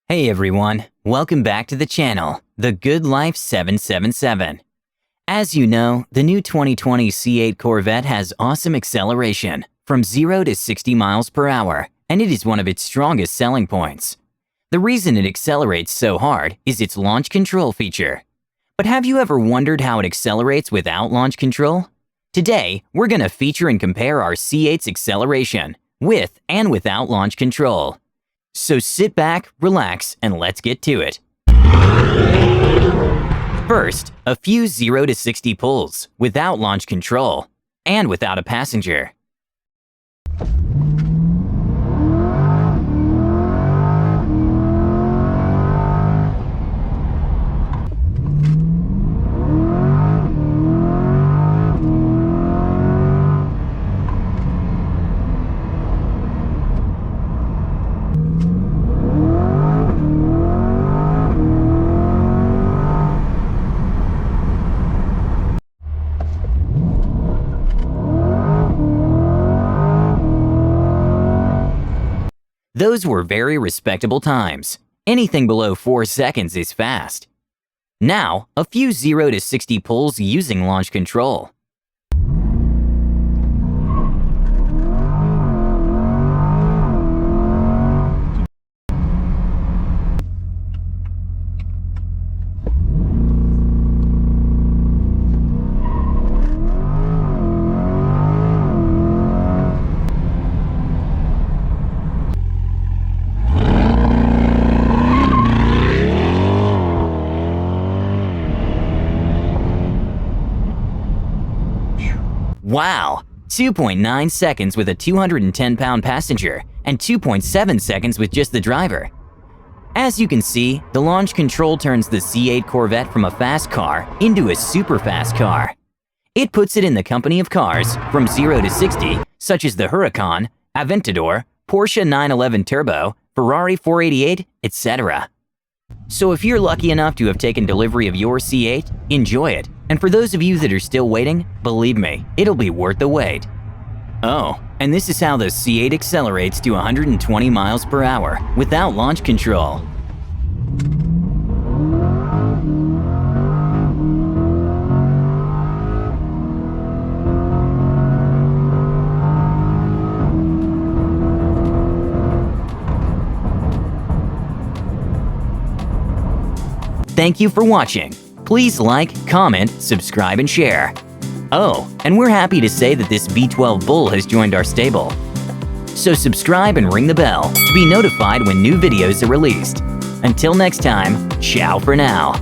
Hey everyone, welcome back to the channel, The Good Life 777. As you know, the new 2020 C8 Corvette has awesome acceleration, from 0 to 60 miles per hour, and it is one of its strongest selling points. The reason it accelerates so hard is its launch control feature. But have you ever wondered how it accelerates without launch control? Today, we're going to feature and compare our C8's acceleration, with and without launch control. So sit back, relax, and let's get to it. First, a few 0 to 60 pulls, without launch control, and without a passenger. Those were very respectable times. Anything below 4 seconds is fast. Now, a few 0 to 60 pulls using launch control. Wow! 2.9 seconds with a 210-pound passenger and 2.7 seconds with just the driver. As you can see, the launch control turns the C8 Corvette from a fast car into a super fast car. It puts it in the company of cars from 0 to 60, such as the Huracan, Aventador, Porsche 911 Turbo, Ferrari 488, etc. So if you're lucky enough to have taken delivery of your C8, enjoy it. And for those of you that are still waiting, believe me, it'll be worth the wait. Oh, and this is how the C8 accelerates to 120 miles per hour without launch control. Thank you for watching. Please like, comment, subscribe, and share. Oh, and we're happy to say that this V12 bull has joined our stable. So subscribe and ring the bell to be notified when new videos are released. Until next time, ciao for now.